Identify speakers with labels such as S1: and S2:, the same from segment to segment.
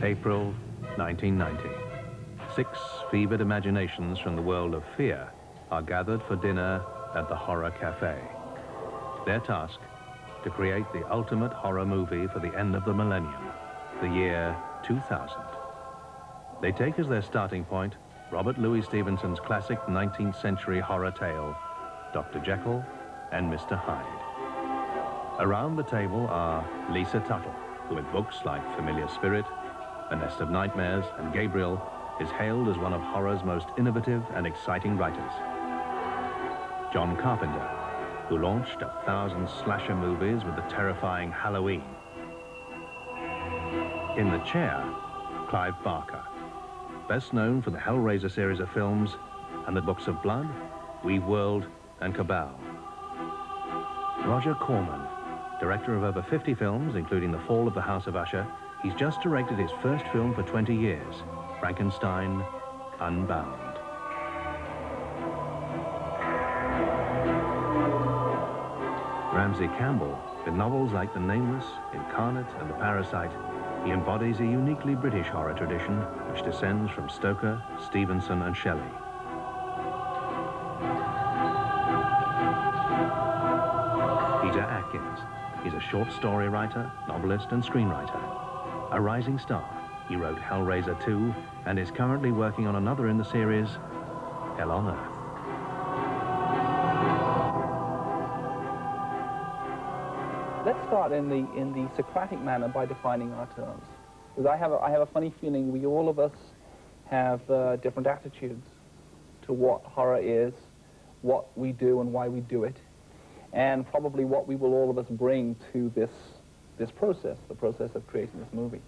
S1: April 1990. 6 fevered imaginations from the world of fear are gathered for dinner at the Horror Cafe. Their task, to create the ultimate horror movie for the end of the millennium, the year 2000. They take as their starting point Robert Louis Stevenson's classic 19th century horror tale, Dr. Jekyll and Mr. Hyde. Around the table are Lisa Tuttle, who with books like Familiar Spirit, A Nest of Nightmares, and Gabriel, is hailed as one of horror's most innovative and exciting writers. John Carpenter, who launched 1,000 slasher movies with the terrifying Halloween. In the chair, Clive Barker, best known for the Hellraiser series of films and the books of Blood, Weave World, and Cabal. Roger Corman, director of over 50 films, including The Fall of the House of Usher, he's just directed his first film for 20 years, Frankenstein Unbound. Ramsey Campbell, with novels like The Nameless, Incarnate, and The Parasite, he embodies a uniquely British horror tradition which descends from Stoker, Stevenson, and Shelley. Peter Atkins, he's a short story writer, novelist, and screenwriter. A rising star, he wrote Hellraiser 2 and is currently working on another in the series, Hell on Earth.
S2: Let's start in the Socratic manner by defining our terms. Because I have a funny feeling all of us have different attitudes to what horror is, what we do and why we do it, and probably what we will all of us bring to this process, the process of creating this movie.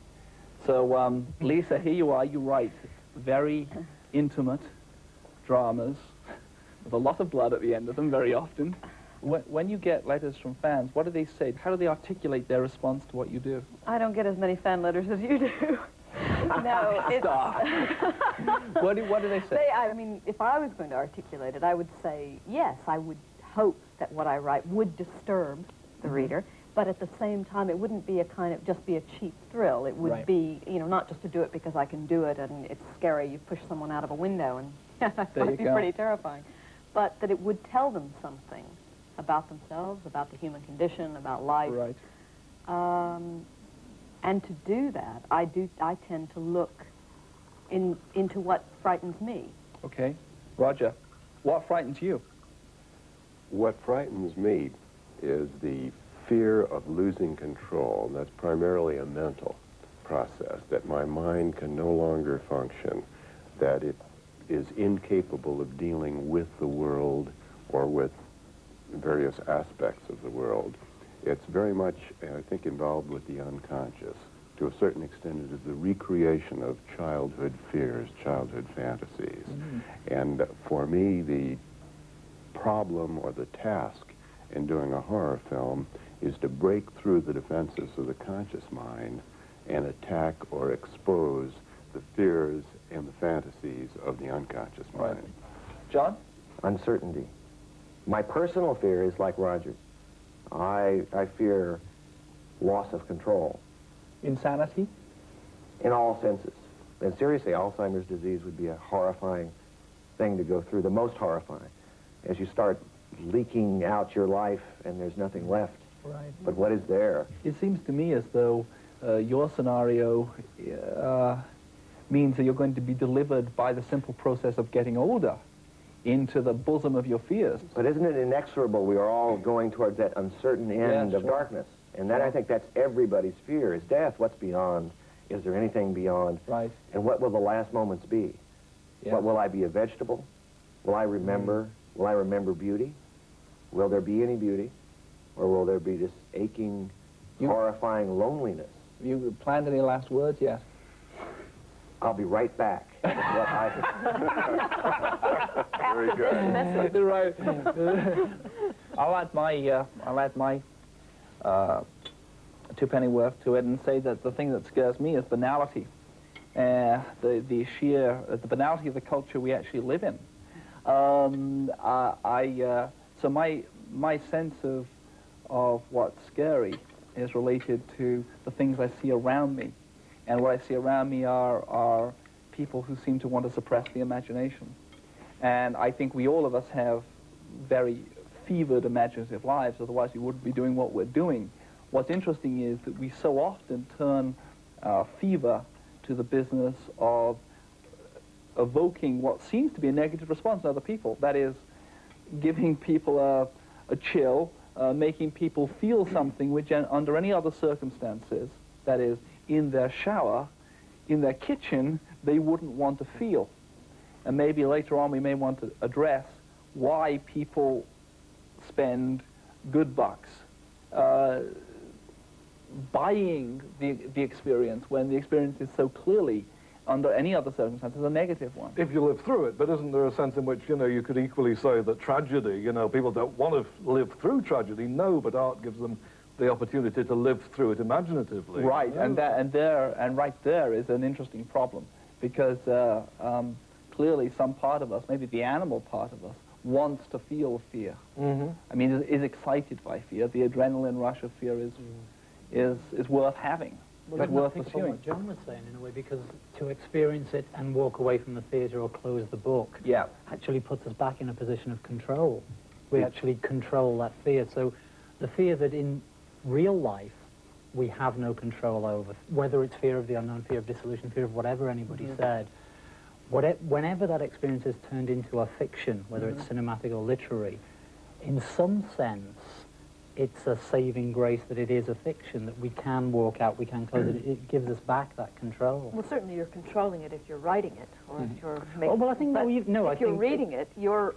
S2: So, Lisa, here you are, you write very intimate dramas with a lot of blood at the end of them very often. When you get letters from fans, what do they say? How do they articulate their response to what you do?
S3: I don't get as many fan letters as you do. No, it's...
S2: What do they say?
S3: I mean, if I was going to articulate it, I would say, yes, I would hope that what I write would disturb the reader, but at the same time, it wouldn't be a kind of, just be a cheap thrill. It would be, you know, not just to do it because I can do it and it's scary, you push someone out of a window and that would be pretty terrifying. But that it would tell them something about themselves, about the human condition, about life.
S2: Right.
S3: And to do that, I tend to look into what frightens me.
S2: Okay. Roger, what frightens you?
S4: What frightens me is the fear of losing control. That's primarily a mental process, that my mind can no longer function, that it is incapable of dealing with the world or with various aspects of the world. It's very much, I think, involved with the unconscious. To a certain extent, it is the recreation of childhood fears, childhood fantasies. And for me, the problem or the task in doing a horror film is to break through the defenses of the conscious mind and attack or expose the fears and the fantasies of the unconscious mind.
S2: John?
S5: Uncertainty. My personal fear is like Roger's. I fear loss of control.
S2: Insanity?
S5: In all senses. And seriously, Alzheimer's disease would be a horrifying thing to go through, the most horrifying. As you start leaking out your life and there's nothing left.
S2: Right.
S5: But what is there?
S2: It seems to me as though your scenario means that you're going to be delivered by the simple process of getting older into the bosom of your fears.
S5: But isn't it inexorable? We are all going towards that uncertain end of darkness. And that, I think, that's everybody's fear, is death. What's beyond? Is there anything beyond?
S2: Right.
S5: And what will the last moments be? What, will I be a vegetable? Will I remember? Will I remember beauty? Will there be any beauty? Or will there be this aching, horrifying loneliness?
S2: Have you planned any last words yet?
S5: I'll be right back. That's what
S4: Very good.
S2: Right. I'll add my two pennyworth to it and say that the thing that scares me is banality. The sheer banality of the culture we actually live in. So my sense of what's scary is related to the things I see around me. And what I see around me are people who seem to want to suppress the imagination. And I think all of us have very fevered imaginative lives, otherwise we wouldn't be doing what we're doing. What's interesting is that we so often turn fever to the business of evoking what seems to be a negative response in other people. That is, giving people a chill, making people feel something which under any other circumstances, that is, in their shower, in their kitchen, they wouldn't want to feel. And maybe later on we may want to address why people spend good bucks buying the experience when the experience is so clearly, under any other circumstances, a negative one.
S6: If you live through it, but isn't there a sense in which, you know, you could equally say that tragedy, you know, people don't want to live through tragedy, no, but art gives them the opportunity to live through it imaginatively.
S2: Right, and right there is an interesting problem, because clearly some part of us, maybe the animal part of us, wants to feel fear. I mean, is excited by fear. The adrenaline rush of fear is worth having.
S7: Well,
S2: it's worth
S7: picks up
S2: pursuing.
S7: what John was saying in a way, because to experience it and walk away from the theatre or close the book actually puts us back in a position of control. We actually control that fear. So the fear that in real life we have no control over, whether it's fear of the unknown, fear of dissolution, fear of whatever anybody said, whenever that experience is turned into a fiction, whether it's cinematic or literary, in some sense it's a saving grace that it is a fiction, that we can walk out, we can close it. It gives us back that control.
S3: Well, certainly you're controlling it if you're writing it, or if you're making
S7: well, I think
S3: if you're reading it, you're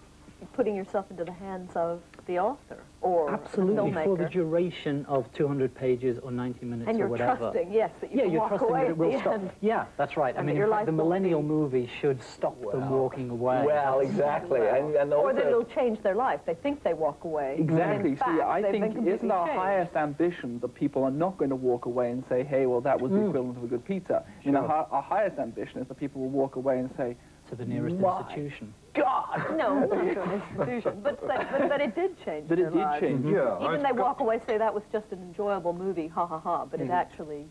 S3: putting yourself into the hands of the author or
S7: absolutely
S3: the filmmaker.
S7: For the duration of 200 pages or 90 minutes
S3: and
S7: or whatever.
S3: And you're trusting, yes, that you can
S7: you're
S3: walk
S7: trusting
S3: away
S7: that it will
S3: at the
S7: stop.
S3: end.
S7: Yeah, that's right. I mean, in fact, the millennial movie should stop them walking away.
S2: Well, exactly. And
S3: or that it'll change their life. They think they walk away.
S2: Exactly.
S3: In fact,
S2: See, I think isn't our
S3: changed.
S2: highest ambition that people are not going to walk away and say, hey, well, that was the equivalent of a good pizza. You know, our highest ambition is that people will walk away and say,
S7: to the nearest institution.
S2: God!
S3: No, not to an institution. But it did change
S2: But it did change.
S6: Yeah.
S3: Even they walk away, say that was just an enjoyable movie, ha ha ha, but it actually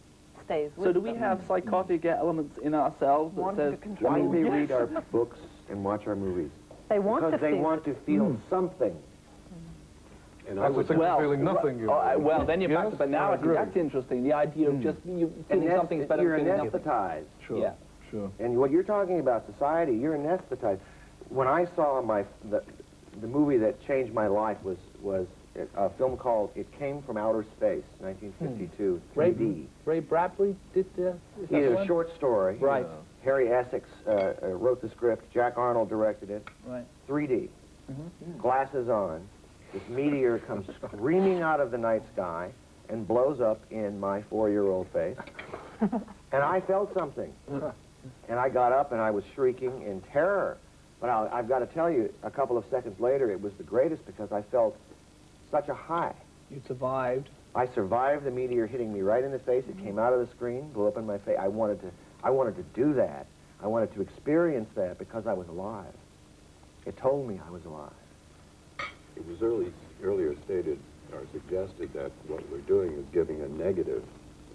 S3: stays with
S2: So do we
S3: them.
S2: have psychotic elements in ourselves that
S3: Wanting
S2: says,
S3: to control.
S5: Why do they read our books and watch our movies?
S3: They want
S5: Because
S3: to
S5: they
S3: feel
S5: want to feel something.
S4: And I
S6: That's the
S4: would
S6: thing of feeling nothing.
S2: well, then you're back to, but now I think
S6: agree.
S2: that's interesting, the idea of just you feeling something is better
S5: You're
S2: than feeling nothing.
S5: anesthetized.
S6: Sure.
S2: Yeah.
S6: Sure.
S5: And what you're talking about, society, you're anesthetized. When I saw the movie that changed my life was a film called It Came from Outer Space, 1952, 3D.
S2: Ray Bradbury did the...
S5: He did a short story.
S2: Right.
S5: Harry Essex wrote the script. Jack Arnold directed it.
S2: Right.
S5: 3D. Glasses on. This meteor comes screaming out of the night sky and blows up in my 4-year-old face. And I felt something. And I got up and I was shrieking in terror. But I've got to tell you, a couple of seconds later, it was the greatest because I felt such a high.
S2: You survived.
S5: I survived the meteor hitting me right in the face. It came out of the screen, blew up in my face. I wanted to do that. I wanted to experience that because I was alive. It told me I was alive.
S4: It was earlier stated or suggested that what we're doing is giving a negative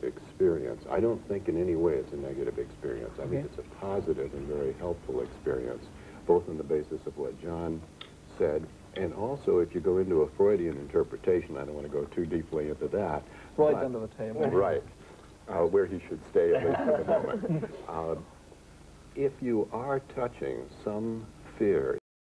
S4: experience. I don't think in any way it's a negative experience. I think it's a positive and very helpful experience, both on the basis of what John said, and also if you go into a Freudian interpretation, I don't want to go too deeply into that.
S2: Freud's
S4: but-
S2: under the table.
S4: Right. Where he should stay at least for the moment. If you are touching some fear